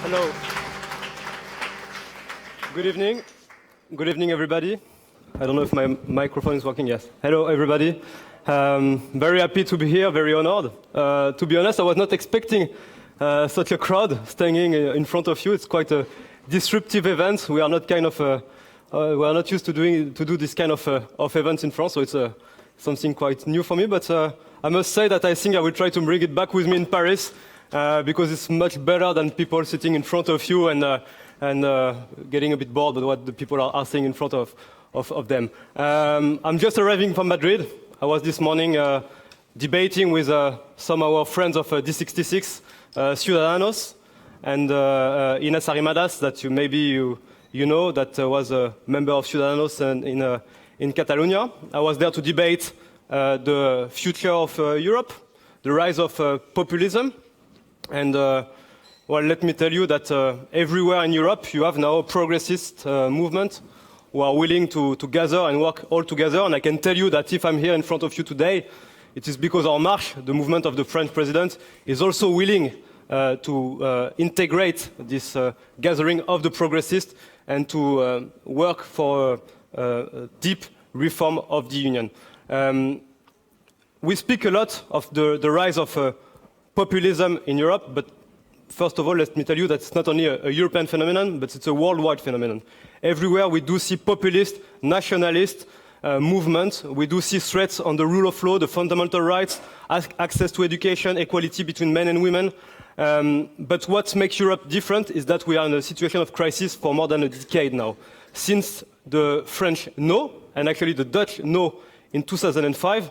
Hello. Good evening. Good evening, everybody. I don't know if my microphone is working. Yes. Hello, everybody. Very happy to be here, very honored. To be honest, I was not expecting such a crowd standing in front of you. It's quite a disruptive event. We are not we are not used to do this kind of events in France, so it's something quite new for me. But I must say that I think I will try to bring it back with me in Paris because it's much better than people sitting in front of you and getting a bit bored with what the people are saying in front of them. I'm just arriving from Madrid. I was this morning debating with some of our friends of D66, Ciudadanos, and Inés Arrimadas, that you know, that was a member of Ciudadanos in Catalonia. I was there to debate the future of Europe, the rise of populism, and well, let me tell you that everywhere in Europe you have now a progressist movement who are willing to gather and work all together. And I can tell you that if I'm here in front of you today, it is because En Marche, the movement of the French president, is also willing to integrate this gathering of the progressists and to work for a deep reform of the Union. We speak a lot of the rise of populism in Europe, but first of all, let me tell you that it's not only a European phenomenon, but it's a worldwide phenomenon. Everywhere we do see populist, nationalist movements. We do see threats on the rule of law, the fundamental rights, access to education, equality between men and women. But what makes Europe different is that we are in a situation of crisis for more than a decade now. Since the French no, and actually the Dutch no in 2005,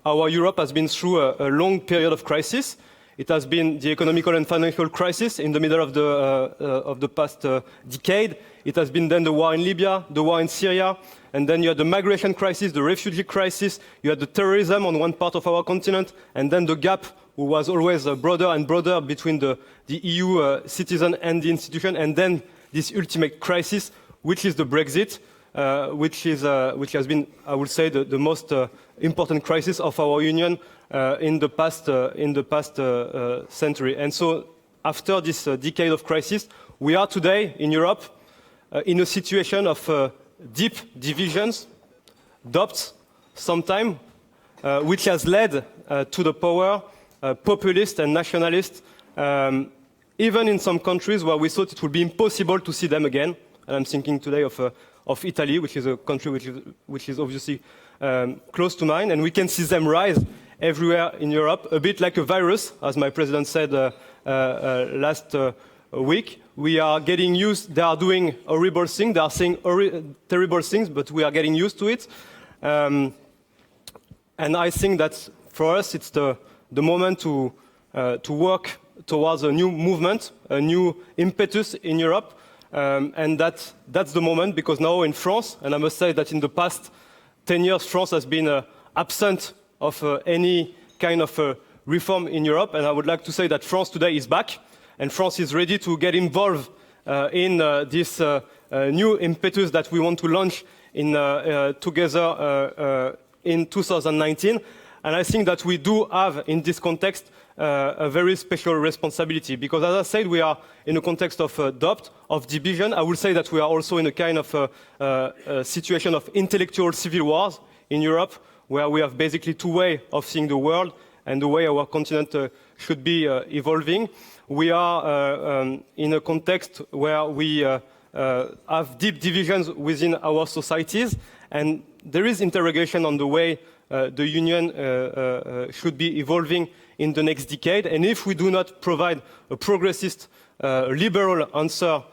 our Europe has been through a long period of crisis. It has been the economical and financial crisis in the middle of the past decade. It has been then the war in Libya, the war in Syria, and then you had the migration crisis, the refugee crisis, you had the terrorism on one part of our continent, and then the gap, who was always broader and broader between the EU citizen and the institution, and then this ultimate crisis, which is the Brexit, which has been, I would say, the most important crisis of our union in the past century. And so, after this decade of crisis, we are today in Europe in a situation of deep divisions, doubts, sometimes, which has led to the power populist and nationalist, even in some countries where we thought it would be impossible to see them again. And I'm thinking today of Italy, which is a country which is obviously close to mine, and we can see them rise everywhere in Europe, a bit like a virus, as my president said last week. We are getting used, they are doing horrible things, they are saying terrible things, but we are getting used to it. And I think that for us it's the moment to work towards a new movement, a new impetus in Europe. And that's the moment, because now in France, and I must say that in the past 10 years, France has been absent of any kind of reform in Europe. And I would like to say that France today is back, and France is ready to get involved in this new impetus that we want to launch together in 2019. And I think that we do have, in this context, a very special responsibility, because as I said, we are in a context of doubt, of division. I would say that we are also in a kind of a situation of intellectual civil wars in Europe, where we have basically two ways of seeing the world and the way our continent should be evolving. We are in a context where we have deep divisions within our societies, and there is interrogation on the way the Union should be evolving in the next decade. And if we do not provide a progressist, liberal answer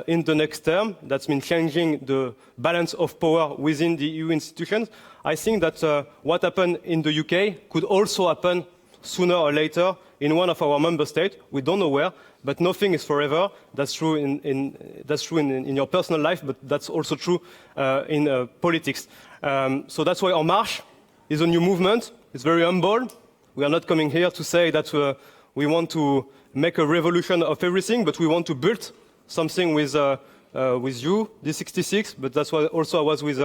in the next term, that means changing the balance of power within the EU institutions, I think that what happened in the UK could also happen sooner or later in one of our member states. We don't know where, but nothing is forever. That's true in your personal life, but that's also true in politics. So that's why En Marche is a new movement. It's very humble. We are not coming here to say that we want to make a revolution of everything, but we want to build something with you, D66, but that's why also I was with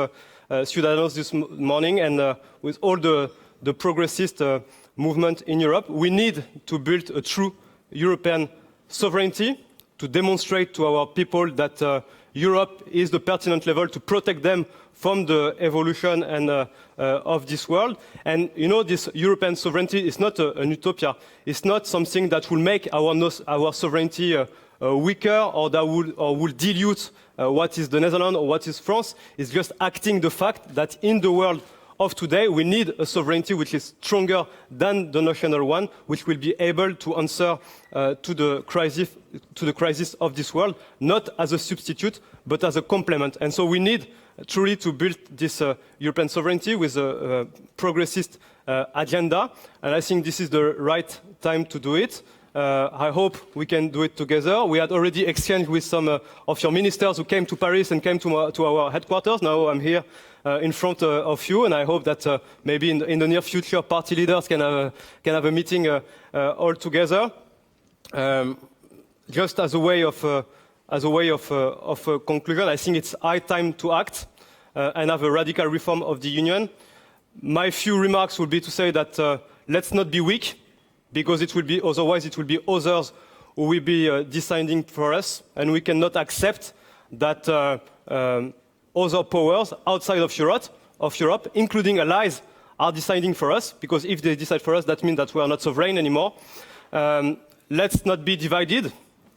Ciudadanos this morning, and with all the progressist movement in Europe. We need to build a true European sovereignty, to demonstrate to our people that Europe is the pertinent level to protect them from the evolution and of this world. And you know, this European sovereignty is not an utopia. It's not something that will make our sovereignty weaker or that will dilute what is the Netherlands or what is France. It's just acting the fact that in the world of today, we need a sovereignty which is stronger than the national one, which will be able to answer to the crisis of this world, not as a substitute, but as a complement. And so we need truly to build this European sovereignty with a progressist agenda. And I think this is the right time to do it. I hope we can do it together. We had already exchanged with some of your ministers who came to Paris and came to our headquarters. Now I'm here in front of you, and I hope that maybe in the near future, party leaders can have a meeting all together. Just as a way of conclusion, I think it's high time to act and have a radical reform of the Union. My few remarks would be to say that let's not be weak, because otherwise it will be others who will be deciding for us, and we cannot accept that other powers outside of Europe, including allies, are deciding for us, because if they decide for us, that means that we are not sovereign anymore. Let's not be divided,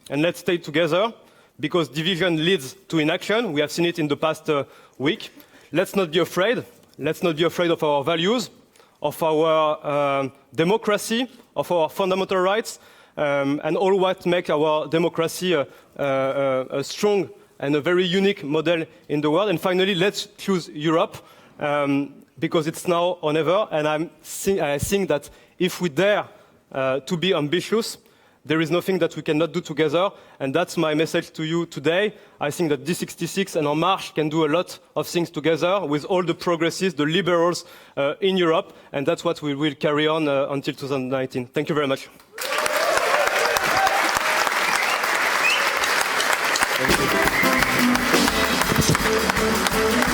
and let's stay together, because division leads to inaction. We have seen it in the past week. Let's not be afraid. Let's not be afraid of our values, of our democracy, of our fundamental rights, and all what makes our democracy a strong and a very unique model in the world. And finally, let's choose Europe, because it's now or never. And I think that if we dare to be ambitious, there is nothing that we cannot do together. And that's my message to you today. I think that D66 and En Marche can do a lot of things together with all the progressives, the liberals in Europe. And that's what we will carry on until 2019. Thank you very much. Thank you.